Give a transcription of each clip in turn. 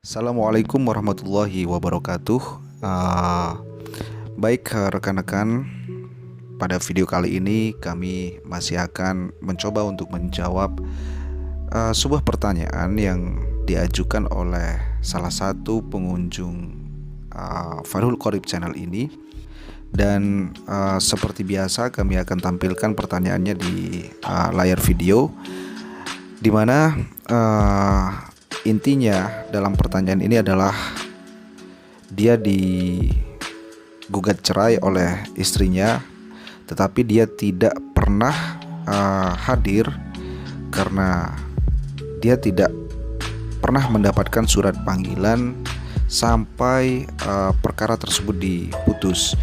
Assalamualaikum warahmatullahi wabarakatuh. Baik rekan-rekan, pada video kali ini kami masih akan mencoba untuk menjawab sebuah pertanyaan yang diajukan oleh salah satu pengunjung Fathul Qorib channel ini. Dan seperti biasa kami akan tampilkan pertanyaannya di layar video, dimana intinya dalam pertanyaan ini adalah dia digugat cerai oleh istrinya, tetapi dia tidak pernah hadir karena dia tidak pernah mendapatkan surat panggilan sampai perkara tersebut diputus.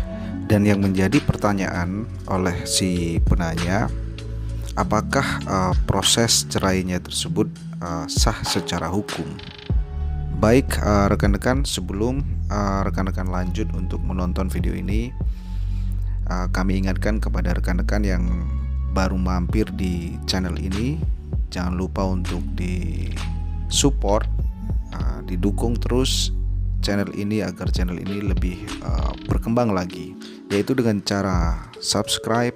Dan yang menjadi pertanyaan oleh si penanya, apakah proses cerainya tersebut sah secara hukum? Baik rekan-rekan, sebelum rekan-rekan lanjut untuk menonton video ini, kami ingatkan kepada rekan-rekan yang baru mampir di channel ini, jangan lupa untuk di support, didukung terus channel ini agar channel ini lebih berkembang lagi, yaitu dengan cara subscribe,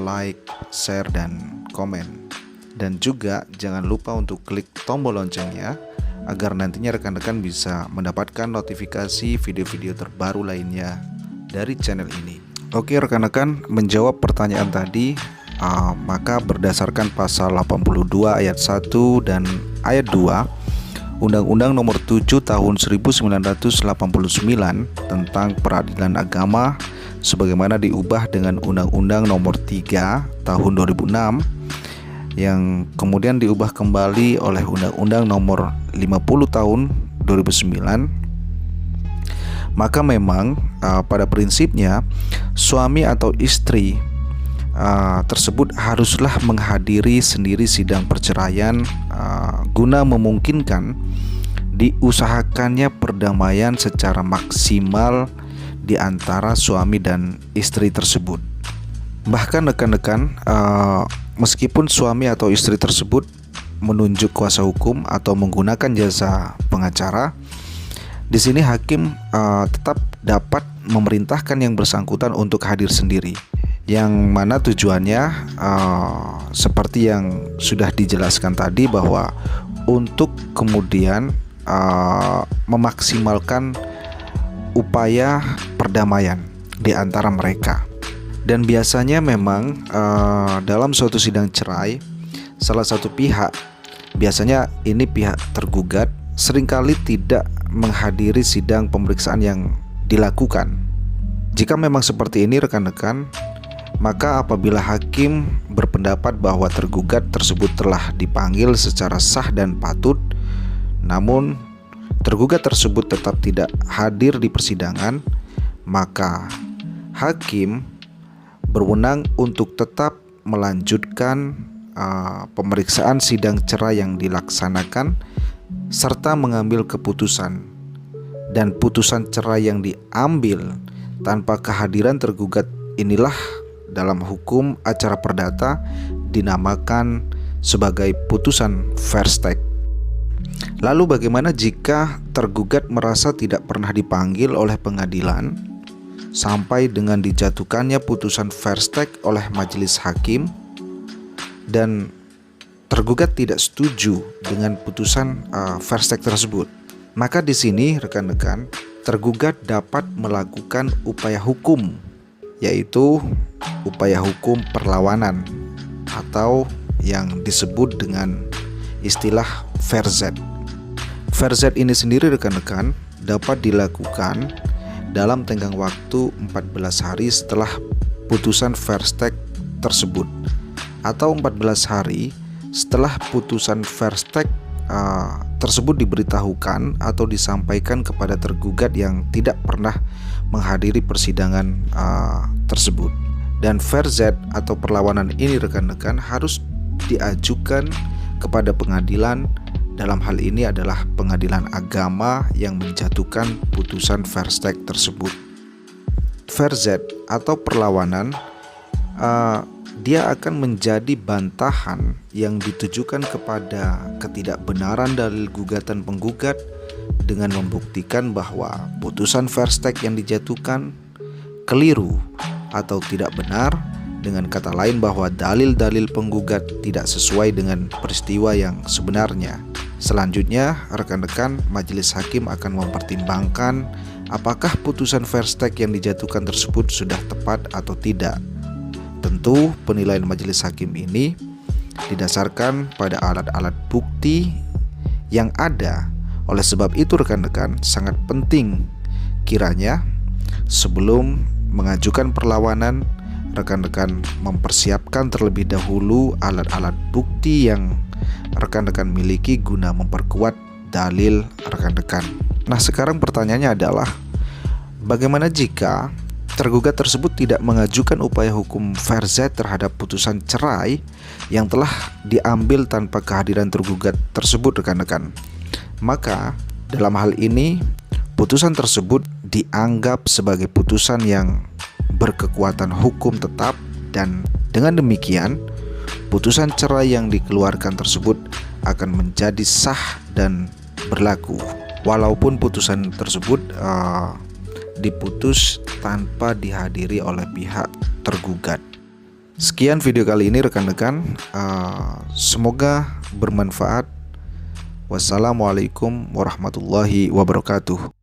like, share, dan komen. Dan juga jangan lupa untuk klik tombol loncengnya agar nantinya rekan-rekan bisa mendapatkan notifikasi video-video terbaru lainnya dari channel ini. Oke rekan-rekan, menjawab pertanyaan tadi, maka berdasarkan pasal 82 ayat 1 dan ayat 2 Undang-Undang Nomor 7 Tahun 1989 tentang Peradilan Agama, sebagaimana diubah dengan Undang-Undang Nomor 3 Tahun 2006 yang kemudian diubah kembali oleh Undang-Undang Nomor 50 Tahun 2009, maka memang pada prinsipnya suami atau istri tersebut haruslah menghadiri sendiri sidang perceraian guna memungkinkan diusahakannya perdamaian secara maksimal di antara suami dan istri tersebut. Bahkan rekan-rekan, meskipun suami atau istri tersebut menunjuk kuasa hukum atau menggunakan jasa pengacara, di sini hakim tetap dapat memerintahkan yang bersangkutan untuk hadir sendiri, yang mana tujuannya seperti yang sudah dijelaskan tadi, bahwa untuk kemudian memaksimalkan upaya perdamaian di antara mereka. Dan biasanya memang dalam suatu sidang cerai, salah satu pihak, biasanya ini pihak tergugat, seringkali tidak menghadiri sidang pemeriksaan yang dilakukan. Jika memang seperti ini rekan-rekan, maka apabila hakim berpendapat bahwa tergugat tersebut telah dipanggil secara sah dan patut, namun tergugat tersebut tetap tidak hadir di persidangan, maka hakim berwenang untuk tetap melanjutkan pemeriksaan sidang cerai yang dilaksanakan serta mengambil keputusan. Dan putusan cerai yang diambil tanpa kehadiran tergugat inilah dalam hukum acara perdata dinamakan sebagai putusan verstek. Lalu bagaimana jika tergugat merasa tidak pernah dipanggil oleh pengadilan sampai dengan dijatuhkannya putusan verstek oleh majelis hakim dan tergugat tidak setuju dengan putusan verstek tersebut? Maka di sini rekan-rekan, tergugat dapat melakukan upaya hukum, yaitu upaya hukum perlawanan atau yang disebut dengan istilah verzet. Verzet ini sendiri rekan-rekan dapat dilakukan dalam tenggang waktu 14 hari setelah putusan verstek tersebut, atau 14 hari setelah putusan verstek tersebut diberitahukan atau disampaikan kepada tergugat yang tidak pernah menghadiri persidangan tersebut. Dan verzet atau perlawanan ini rekan-rekan harus diajukan kepada pengadilan. Dalam hal ini adalah pengadilan agama yang menjatuhkan putusan verstek tersebut. Verzet atau perlawanan dia akan menjadi bantahan yang ditujukan kepada ketidakbenaran dalil gugatan penggugat dengan membuktikan bahwa putusan verstek yang dijatuhkan keliru atau tidak benar. Dengan kata lain bahwa dalil-dalil penggugat tidak sesuai dengan peristiwa yang sebenarnya. Selanjutnya, rekan-rekan, majelis hakim akan mempertimbangkan apakah putusan verstek yang dijatuhkan tersebut sudah tepat atau tidak. Tentu penilaian majelis hakim ini didasarkan pada alat-alat bukti yang ada. Oleh sebab itu rekan-rekan, sangat penting kiranya sebelum mengajukan perlawanan, rekan-rekan mempersiapkan terlebih dahulu alat-alat bukti yang rekan-rekan miliki guna memperkuat dalil rekan-rekan. Nah, sekarang pertanyaannya adalah bagaimana jika tergugat tersebut tidak mengajukan upaya hukum verzet terhadap putusan cerai yang telah diambil tanpa kehadiran tergugat tersebut rekan-rekan? Maka dalam hal ini putusan tersebut dianggap sebagai putusan yang berkekuatan hukum tetap, dan dengan demikian putusan cerai yang dikeluarkan tersebut akan menjadi sah dan berlaku walaupun putusan tersebut diputus tanpa dihadiri oleh pihak tergugat. Sekian video kali ini rekan-rekan, semoga bermanfaat. Wassalamualaikum warahmatullahi wabarakatuh.